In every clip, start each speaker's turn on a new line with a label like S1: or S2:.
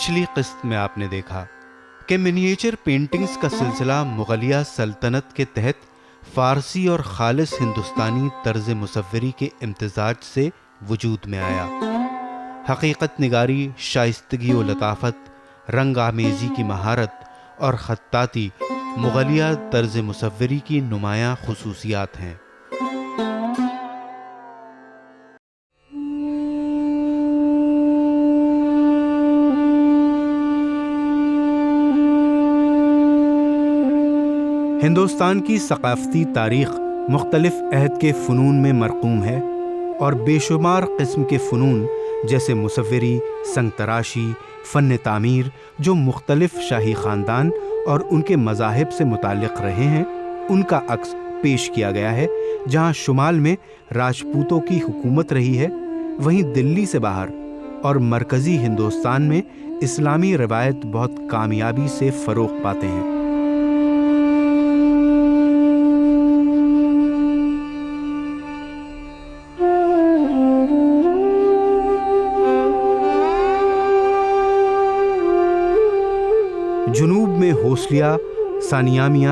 S1: پچھلی قسط میں آپ نے دیکھا کہ منییچر پینٹنگز کا سلسلہ مغلیہ سلطنت کے تحت فارسی اور خالص ہندوستانی طرز مصوری کے امتزاج سے وجود میں آیا۔ حقیقت نگاری، شائستگی و لطافت، رنگ آمیزی کی مہارت اور خطاطی مغلیہ طرز مصوری کی نمایاں خصوصیات ہیں۔ ہندوستان کی ثقافتی تاریخ مختلف عہد کے فنون میں مرقوم ہے اور بے شمار قسم کے فنون جیسے مصوری، سنگ تراشی، فن تعمیر جو مختلف شاہی خاندان اور ان کے مذاہب سے متعلق رہے ہیں، ان کا عکس پیش کیا گیا ہے۔ جہاں شمال میں راجپوتوں کی حکومت رہی ہے، وہیں دلی سے باہر اور مرکزی ہندوستان میں اسلامی روایت بہت کامیابی سے فروغ پاتے ہیں۔ جنوب میں ہوسلیہ، سانیامیہ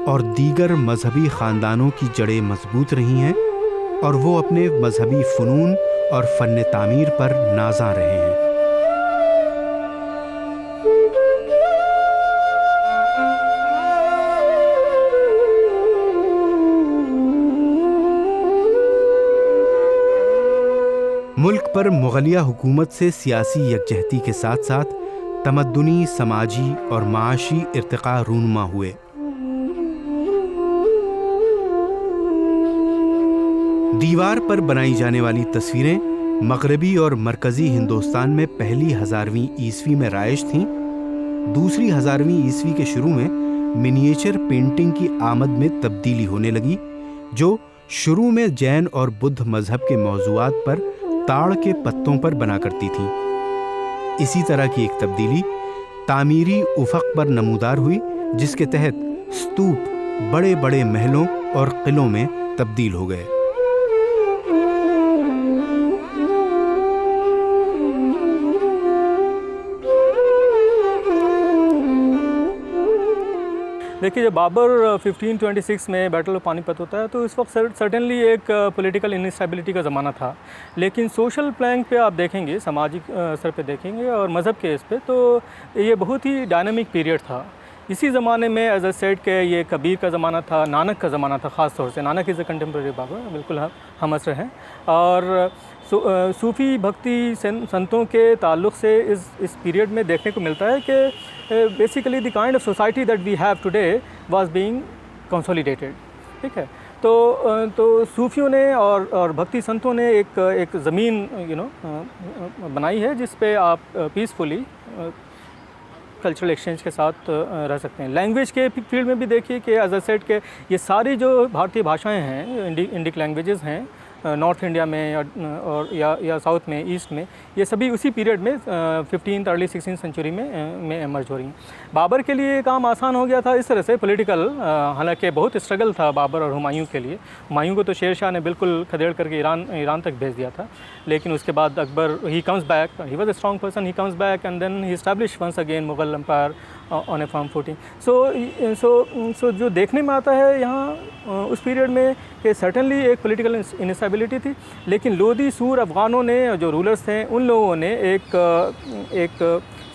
S1: اور دیگر مذہبی خاندانوں کی جڑیں مضبوط رہی ہیں اور وہ اپنے مذہبی فنون اور فن تعمیر پر نازاں رہے ہیں۔ ملک پر مغلیہ حکومت سے سیاسی یکجہتی کے ساتھ ساتھ تمدنی، سماجی اور معاشی ارتقاء رونما ہوئے۔ دیوار پر بنائی جانے والی تصویریں مغربی اور مرکزی ہندوستان میں پہلی 1000ویں عیسوی میں رائج تھیں۔ دوسری 1000ویں عیسوی کے شروع میں منییچر پینٹنگ کی آمد میں تبدیلی ہونے لگی، جو شروع میں جین اور بدھ مذہب کے موضوعات پر تاڑ کے پتوں پر بنا کرتی تھیں۔ اسی طرح کی ایک تبدیلی تعمیری افق پر نمودار ہوئی، جس کے تحت ستوپ بڑے بڑے محلوں اور قلعوں میں تبدیل ہو گئے۔
S2: دیکھیے جب بابر 1526 میں بیٹل آف پانی پت ہوتا ہے تو اس وقت سرٹنلی ایک پولیٹیکل انسٹیبلٹی کا زمانہ تھا، لیکن سوشل پلانک پہ آپ دیکھیں گے، سماجی سر پہ دیکھیں گے اور مذہب کے اس پہ، تو یہ بہت ہی ڈائنامک پیریڈ تھا۔ اسی زمانے میں ایز اے سیڈ کہ یہ کبیر کا زمانہ تھا، نانک کا زمانہ تھا، خاص طور سے نانک از اے کنٹمپریری بابر، بالکل ہم عصر ہیں، اور صوفی بھکتی سنتوں کے تعلق سے اس پیریڈ میں دیکھنے کو ملتا ہے کہ basically the kind of society that we have today was being consolidated, ٹھیک ہے۔ تو صوفیوں نے اور بھکتی سنتوں نے ایک زمین بنائی ہے جس پہ آپ پیسفلی کلچرل ایکسچینج کے ساتھ رہ سکتے ہیں۔ لینگویج کے فیلڈ میں بھی دیکھیے کہ ایز اے سیٹ کہ یہ ساری جو بھارتی بھاشائیں ہیں، انڈک لینگویجز ہیں نارتھ انڈیا میں یا ساؤتھ میں، ایسٹ میں، یہ سبھی اسی پیریڈ میں 15th ارلی 16th سینچری میں ایمرج ہو رہی ہیں۔ بابر کے لیے کام آسان ہو گیا تھا اس طرح سے پولیٹیکل، حالانکہ بہت اسٹرگل تھا بابر اور ہمایوں کے لیے۔ ہمایوں کو تو شیر شاہ نے بالکل کھدیڑ کر کے ایران تک بھیج دیا تھا، لیکن اس کے بعد Akbar he comes back, he was a strong person, he comes back and then he establish once again Mughal empire on a firm footing. So جو دیکھنے میں آتا ہے یہاں اس پیریڈ میں کہ سرٹنلی ایک پولیٹیکل انسٹیبلٹی تھی، لیکن لودھی سور افغانوں نے جو رولرز تھے ان لوگوں نے ایک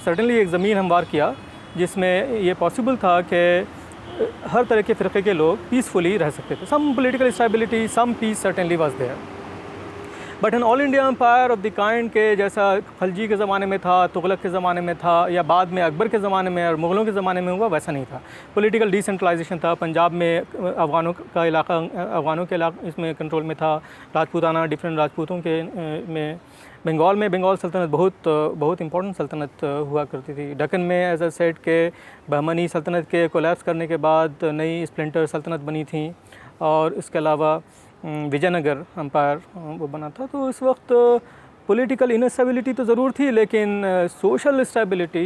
S2: سرٹنلی ایک زمین ہموار کیا جس میں یہ پاسبل تھا کہ ہر طرح کے فرقے کے لوگ پیسفلی رہ سکتے تھے۔ Some political stability, some peace certainly was there, but in all India empire of the kind کے جیسا خلجی کے زمانے میں تھا، تغلق کے زمانے میں تھا، یا بعد میں اکبر کے زمانے میں اور مغلوں کے زمانے میں ہوا، ویسا نہیں تھا۔ پولیٹیکل ڈیسنٹرلائزیشن تھا، پنجاب میں افغانوں کے علاقہ اس میں کنٹرول میں تھا، راجپوتانہ ڈفرینٹ راجپوتوں کے میں، بنگال میں بنگال سلطنت بہت امپورٹنٹ سلطنت ہوا کرتی تھی۔ دکن میں ایز اے سیٹ کہ بہمنی سلطنت کے کولیپس کرنے کے بعد نئی اسپلنٹر سلطنت بنی تھیں، اور اس کے علاوہ وجے نگر امپائر وہ بنا تھا۔ تو اس وقت پولیٹیکل انسٹیبلٹی تو ضرور تھی، لیکن سوشل اسٹیبلٹی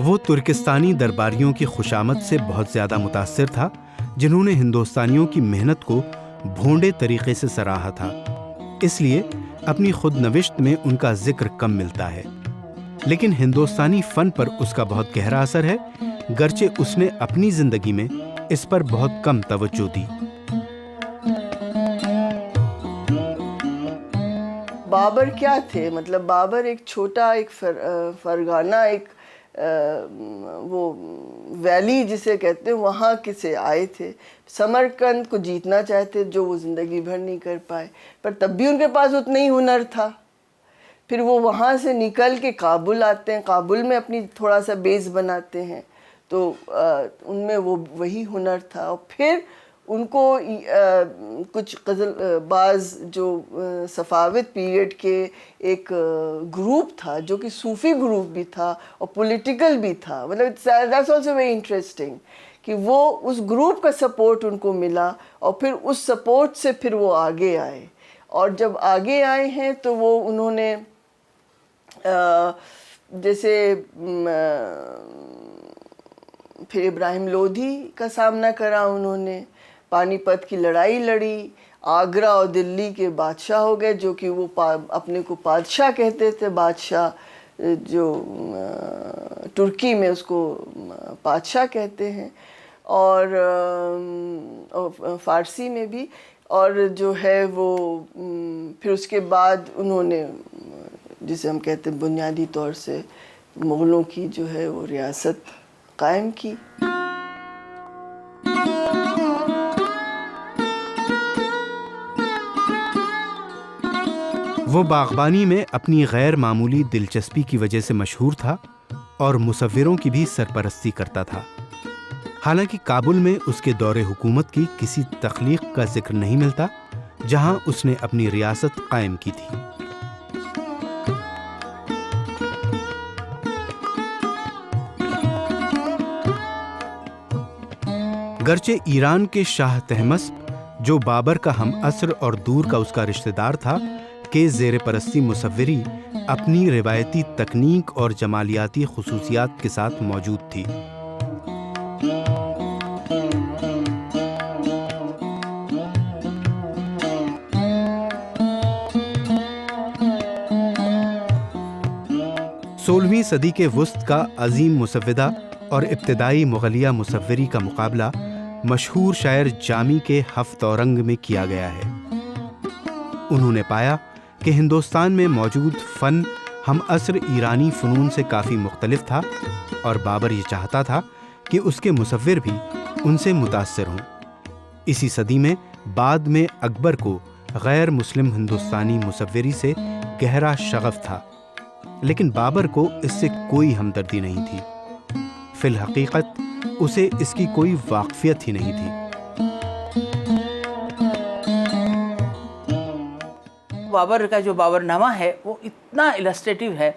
S1: وہ ترکستانی درباریوں کی خوشامد سے بہت زیادہ متاثر تھا، جنہوں نے ہندوستانیوں کی محنت کو بھونڈے طریقے سے سراہا تھا۔ اس لیے اپنی خود نوشت میں ان کا ذکر کم ملتا ہے، لیکن ہندوستانی فن پر اس کا بہت گہرا اثر ہے، گرچہ اس نے اپنی زندگی میں اس پر بہت کم توجہ دی۔
S3: بابر کیا تھے؟ مطلب بابر ایک چھوٹا ایک فرغانہ، ایک وہ ویلی جسے کہتے ہیں، وہاں سے آئے تھے، سمرقند کو جیتنا چاہتے جو وہ زندگی بھر نہیں کر پائے، پر تب بھی ان کے پاس اتنا ہی ہنر تھا۔ پھر وہ وہاں سے نکل کے کابل آتے ہیں، کابل میں اپنی تھوڑا سا بیس بناتے ہیں، تو ان میں وہ وہی ہنر تھا۔ اور پھر ان کو کچھ غزل باز جو صفاوت پیریڈ کے ایک گروپ تھا جو کہ صوفی گروپ بھی تھا اور پولیٹیکل بھی تھا، مطلب دیٹس آلسو ویری انٹرسٹنگ کہ وہ اس گروپ کا سپورٹ ان کو ملا، اور پھر اس سپورٹ سے پھر وہ آگے آئے۔ اور جب آگے آئے ہیں تو وہ انہوں نے جیسے پھر ابراہیم لودھی کا سامنا کرا، انہوں نے پانی پت کی لڑائی لڑی، آگرہ اور دلی کے بادشاہ ہو گئے، جو کہ وہ اپنے کو پادشاہ کہتے تھے، بادشاہ جو ترکی میں اس کو پادشاہ کہتے ہیں، اور فارسی میں بھی۔ اور جو ہے وہ پھر اس کے بعد انہوں نے جسے ہم کہتے ہیں بنیادی طور سے مغلوں کی جو ہے وہ ریاست قائم کی۔
S1: وہ باغبانی میں اپنی غیر معمولی دلچسپی کی وجہ سے مشہور تھا اور مصوروں کی بھی سرپرستی کرتا تھا۔ حالانکہ کابل میں اس کے دور حکومت کی کسی تخلیق کا ذکر نہیں ملتا جہاں اس نے اپنی ریاست قائم کی تھی۔ گرچہ ایران کے شاہ طہماسپ جو بابر کا ہم عصر اور دور کا اس کا رشتہ دار تھا کے زیر پرستی مصوری اپنی روایتی تکنیک اور جمالیاتی خصوصیات کے ساتھ موجود تھی۔ سولہویں صدی کے وسط کا عظیم مسودہ اور ابتدائی مغلیہ مصوری کا مقابلہ مشہور شاعر جامی کے ہفت اورنگ میں کیا گیا ہے۔ انہوں نے پایا کہ ہندوستان میں موجود فن ہم عصر ایرانی فنون سے کافی مختلف تھا، اور بابر یہ چاہتا تھا کہ اس کے مصور بھی ان سے متاثر ہوں۔ اسی صدی میں بعد میں اکبر کو غیر مسلم ہندوستانی مصوری سے گہرا شغف تھا، لیکن بابر کو اس سے کوئی ہمدردی نہیں تھی۔ فی الحقیقت اسے اس کی کوئی واقفیت ہی نہیں تھی۔
S4: بابر کا جو بابر نامہ ہے وہ اتنا السٹریٹو ہے،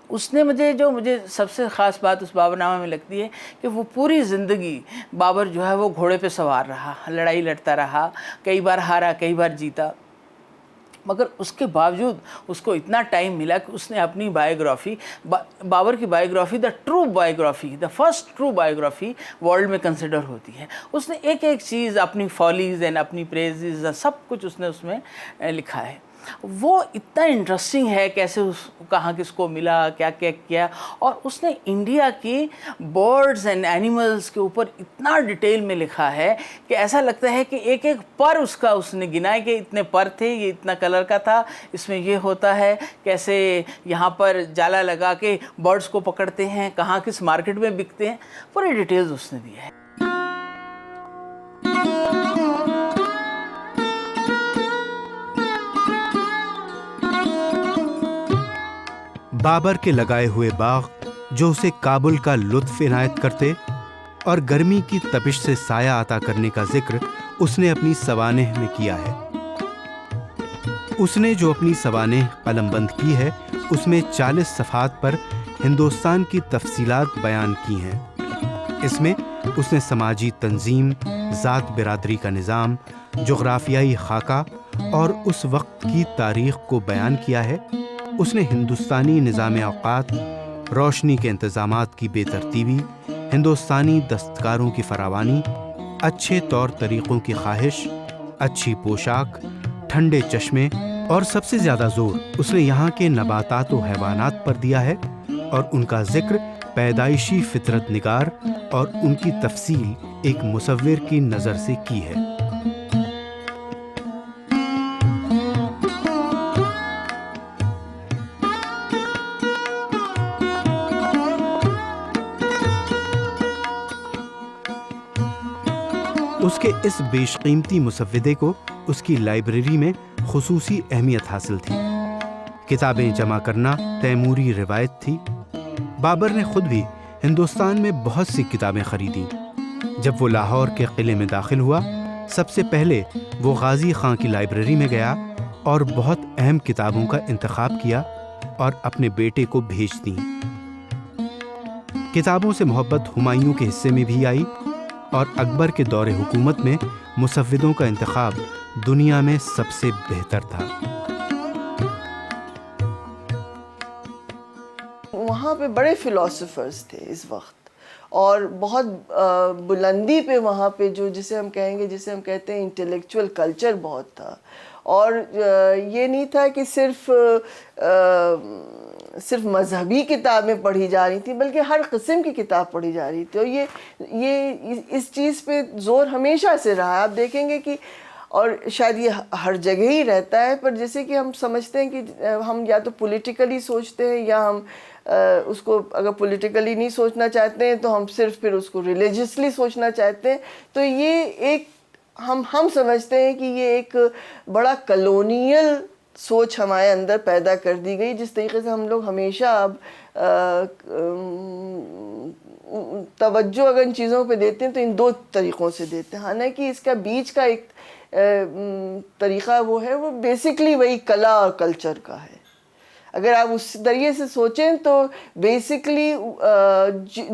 S4: اس نے مجھے سب سے خاص بات اس بابر نامہ میں لگتی ہے کہ وہ پوری زندگی بابر جو ہے وہ گھوڑے پہ سوار رہا، لڑائی لڑتا رہا، کئی بار ہارا کئی بار جیتا، مگر اس کے باوجود اس کو اتنا ٹائم ملا کہ اس نے اپنی بایوگرافی، بابر کی biography the true biography, the first true biography world میں کنسیڈر ہوتی ہے۔ اس نے ایک ایک چیز، اپنی فالیز اینڈ اپنی پریزز، سب کچھ اس نے اس میں لکھا ہے۔ وہ اتنا انٹرسٹنگ ہے، کیسے کہاں کس کو ملا، کیا کیا کیا، اور اس نے انڈیا کی برڈز اینڈ اینیملز کے اوپر اتنا ڈیٹیل میں لکھا ہے کہ ایسا لگتا ہے کہ ایک ایک پر اس نے گنا کہ اتنے پر تھے، یہ اتنا کلر کا تھا، اس میں یہ ہوتا ہے، کیسے یہاں پر جالا لگا کے برڈز کو پکڑتے ہیں، کہاں کس مارکیٹ میں بکتے ہیں، پوری ڈیٹیلز اس نے دی ہے۔
S1: بابر کے لگائے ہوئے باغ جو اسے کابل کا لطف عنایت کرتے اور گرمی کی تپش سے سایہ عطا کرنے کا ذکر اس نے اپنی سوانح میں کیا ہے۔ اس نے جو اپنی سوانح قلم بند کی ہے اس میں 40 صفحات پر ہندوستان کی تفصیلات بیان کی ہیں۔ اس میں اس نے سماجی تنظیم، ذات برادری کا نظام، جغرافیائی خاکہ اور اس وقت کی تاریخ کو بیان کیا ہے۔ اس نے ہندوستانی نظام اوقات، روشنی کے انتظامات کی بے ترتیبی، ہندوستانی دستکاروں کی فراوانی، اچھے طور طریقوں کی خواہش، اچھی پوشاک، ٹھنڈے چشمے، اور سب سے زیادہ زور اس نے یہاں کے نباتات و حیوانات پر دیا ہے اور ان کا ذکر پیدائشی فطرت نگار اور ان کی تفصیل ایک مصور کی نظر سے کی ہے۔ اس کے اس بیش قیمتی مسودے کو اس کی لائبریری میں خصوصی اہمیت حاصل تھی۔ کتابیں جمع کرنا تیموری روایت تھی۔ بابر نے خود بھی ہندوستان میں بہت سی کتابیں خریدیں۔ جب وہ لاہور کے قلعے میں داخل ہوا، سب سے پہلے وہ غازی خان کی لائبریری میں گیا اور بہت اہم کتابوں کا انتخاب کیا اور اپنے بیٹے کو بھیج دیں۔ کتابوں سے محبت ہمایوں کے حصے میں بھی آئی اور اکبر کے دور حکومت میں مسودوں کا انتخاب دنیا میں سب سے بہتر تھا۔
S3: وہاں پہ بڑے فلاسفرز تھے اس وقت، اور بہت بلندی پہ وہاں پہ جو جسے ہم کہتے ہیں انٹلیکچوئل کلچر بہت تھا، اور یہ نہیں تھا کہ صرف مذہبی کتابیں پڑھی جا رہی تھیں، بلکہ ہر قسم کی کتاب پڑھی جا رہی تھی، اور یہ اس چیز پہ زور ہمیشہ سے رہا ہے۔ آپ دیکھیں گے کہ، اور شاید یہ ہر جگہ ہی رہتا ہے، پر جیسے کہ ہم سمجھتے ہیں کہ ہم یا تو پولیٹیکلی سوچتے ہیں، یا ہم اس کو اگر پولیٹیکلی نہیں سوچنا چاہتے ہیں تو ہم صرف پھر اس کو ریلیجسلی سوچنا چاہتے ہیں۔ تو یہ ایک ہم سمجھتے ہیں کہ یہ ایک بڑا کلونیل سوچ ہمارے اندر پیدا کر دی گئی، جس طریقے سے ہم لوگ ہمیشہ اب توجہ اگر ان چیزوں پہ دیتے ہیں تو ان دو طریقوں سے دیتے ہیں، حالانکہ اس کا بیچ کا ایک طریقہ وہ ہے، وہ بیسکلی وہی کلا اور کلچر کا ہے۔ اگر آپ اس طریقے سے سوچیں تو بیسکلی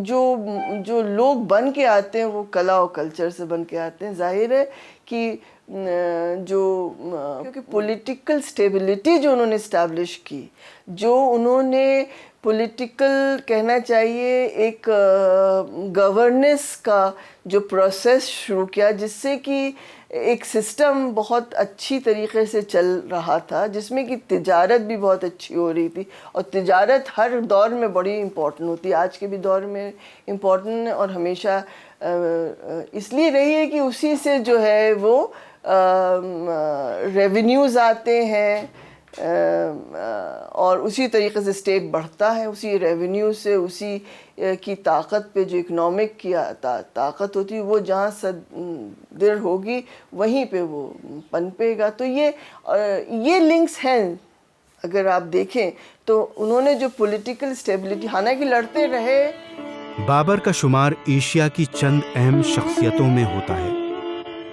S3: جو لوگ بن کے آتے ہیں وہ کلا اور کلچر سے بن کے آتے ہیں۔ ظاہر ہے کہ کیونکہ پولیٹیکل سٹیبلٹی جو انہوں نے اسٹیبلش کی، جو انہوں نے پولیٹیکل کہنا چاہیے ایک گورننس کا جو پروسیس شروع کیا، جس سے کہ ایک سسٹم بہت اچھی طریقے سے چل رہا تھا، جس میں کہ تجارت بھی بہت اچھی ہو رہی تھی، اور تجارت ہر دور میں بڑی امپورٹنٹ ہوتی ہے، آج کے بھی دور میں امپورٹنٹ ہے، اور ہمیشہ اس لیے رہی ہے کہ اسی سے جو ہے وہ ریونیوز آتے ہیں، اور اسی طریقے سے اسٹیٹ بڑھتا ہے، اسی ریونیو سے، اسی کی طاقت پہ جو اکنامک کی طاقت ہوتی ہے وہ جہاں صدر ہوگی وہیں پہ وہ پنپے گا۔ تو یہ لنکس ہیں، اگر آپ دیکھیں تو انہوں نے جو پولیٹیکل اسٹیبلٹی، حالانکہ لڑتے رہے۔
S1: بابر کا شمار ایشیا کی چند اہم شخصیتوں میں ہوتا ہے۔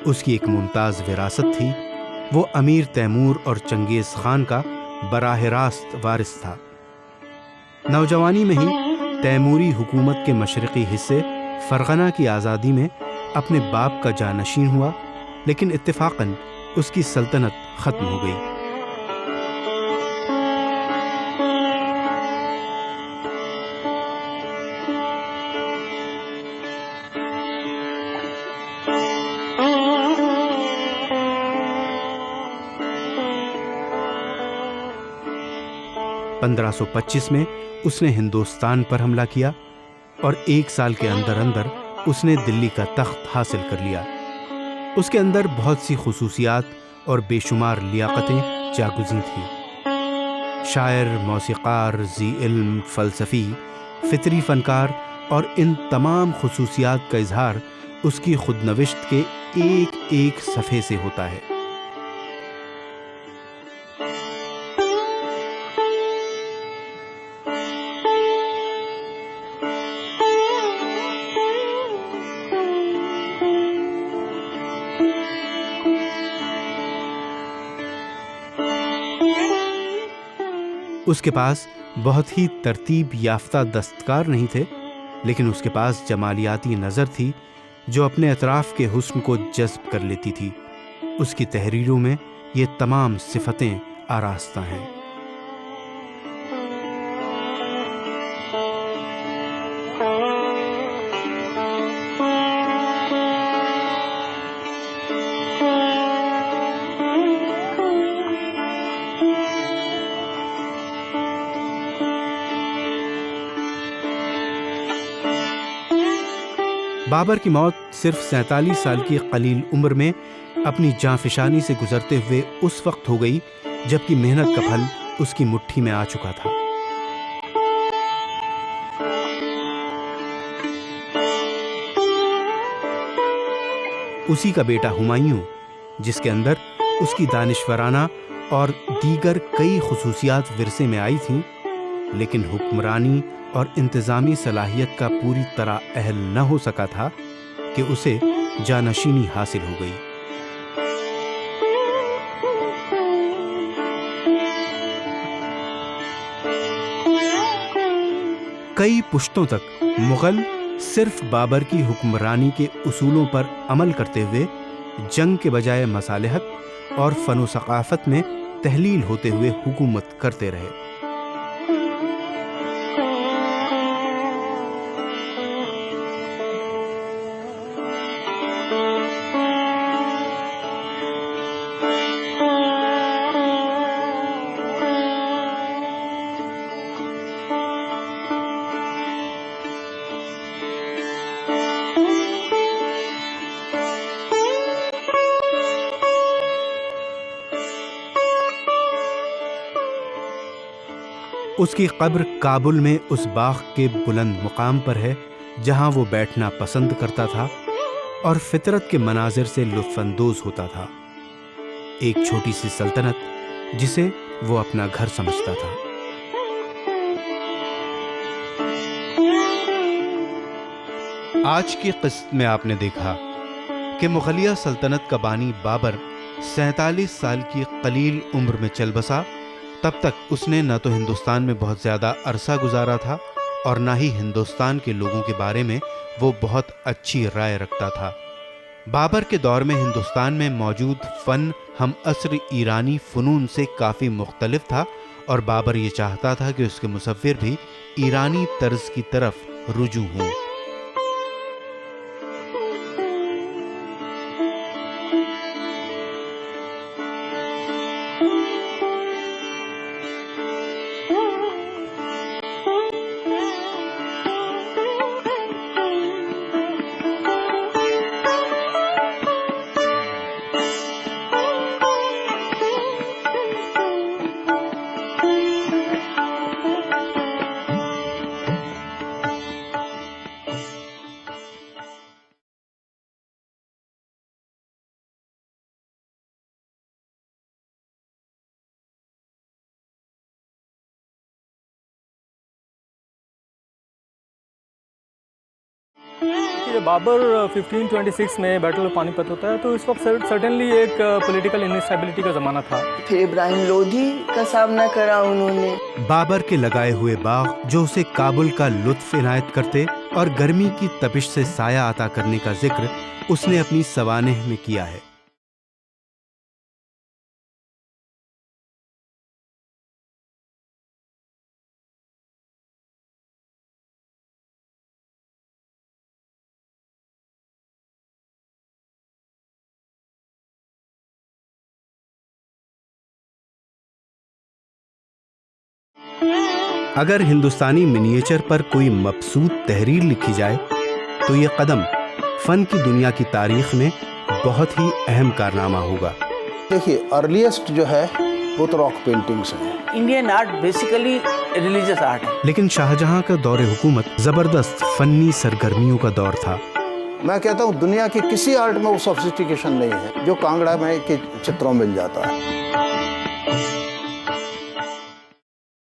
S1: اس کی ایک ممتاز وراثت تھی، وہ امیر تیمور اور چنگیز خان کا براہ راست وارث تھا۔ نوجوانی میں ہی تیموری حکومت کے مشرقی حصے فرغانہ کی آزادی میں اپنے باپ کا جانشین ہوا، لیکن اتفاقاً اس کی سلطنت ختم ہو گئی۔ پندرہ 1525 میں اس نے ہندوستان پر حملہ کیا اور 1 سال کے اندر اس نے دلی کا تخت حاصل کر لیا۔ اس کے اندر بہت سی خصوصیات اور بے شمار لیاقتیں جاگزیں تھیں۔ شاعر، موسیقار، ذی علم، فلسفی، فطری فنکار، اور ان تمام خصوصیات کا اظہار اس کی خود نوشت کے ایک ایک صفحے سے ہوتا ہے۔ اس کے پاس بہت ہی ترتیب یافتہ دستکار نہیں تھے، لیکن اس کے پاس جمالیاتی نظر تھی جو اپنے اطراف کے حسن کو جذب کر لیتی تھی۔ اس کی تحریروں میں یہ تمام صفتیں آراستہ ہیں۔ بابر کی موت صرف 47 سال کی قلیل عمر میں اپنی جاں فشانی سے گزرتے ہوئے اس وقت ہو گئی جبکہ محنت کا پھل اس کی مٹھی میں آ چکا تھا۔ اسی کا بیٹا ہمایوں، جس کے اندر اس کی دانشورانہ اور دیگر کئی خصوصیات ورثے میں آئی تھیں، لیکن حکمرانی اور انتظامی صلاحیت کا پوری طرح اہل نہ ہو سکا تھا کہ اسے جانشینی حاصل ہو گئی۔ کئی پشتوں تک مغل صرف بابر کی حکمرانی کے اصولوں پر عمل کرتے ہوئے جنگ کے بجائے مصالحت اور فن و ثقافت میں تحلیل ہوتے ہوئے حکومت کرتے رہے۔ اس کی قبر کابل میں اس باغ کے بلند مقام پر ہے جہاں وہ بیٹھنا پسند کرتا تھا اور فطرت کے مناظر سے لطف اندوز ہوتا تھا، ایک چھوٹی سی سلطنت جسے وہ اپنا گھر سمجھتا تھا۔ آج کی قسط میں آپ نے دیکھا کہ مغلیہ سلطنت کا بانی بابر 47 سال کی قلیل عمر میں چل بسا۔ تب تک اس نے نہ تو ہندوستان میں بہت زیادہ عرصہ گزارا تھا اور نہ ہی ہندوستان کے لوگوں کے بارے میں وہ بہت اچھی رائے رکھتا تھا۔ بابر کے دور میں ہندوستان میں موجود فن ہم عصر ایرانی فنون سے کافی مختلف تھا، اور بابر یہ چاہتا تھا کہ اس کے مصور بھی ایرانی طرز کی طرف رجوع ہوں۔
S2: کہ بابر 1526 میں بیٹل آف پانی پت ہوتا ہے تو اس وقت سرٹنلی ایک پولیٹیکل انسٹیبلٹی کا زمانہ تھا۔
S3: پھر ابراہیم لودھی کا سامنا کرا انہوں نے۔
S1: بابر کے لگائے ہوئے باغ جو اسے کابل کا لطف عنایت کرتے اور گرمی کی تپش سے سایہ عطا کرنے کا ذکر اس نے اپنی سوانح میں کیا ہے۔ اگر ہندوستانی منیچر پر کوئی مبسوط تحریر لکھی جائے تو یہ قدم فن کی دنیا کی تاریخ میں بہت ہی اہم کارنامہ ہوگا۔
S5: دیکھیے ارلیسٹ جو ہے وہ تو راک پینٹنگز ہیں۔
S4: Indian art basically religious art ہے،
S1: لیکن شاہجہاں کا دور حکومت زبردست فنی سرگرمیوں کا دور تھا۔
S5: میں کہتا ہوں دنیا کی کسی آرٹ میں وہ سوفسٹیکیشن نہیں ہے جو کانگڑا میں کے چتروں مل جاتا ہے۔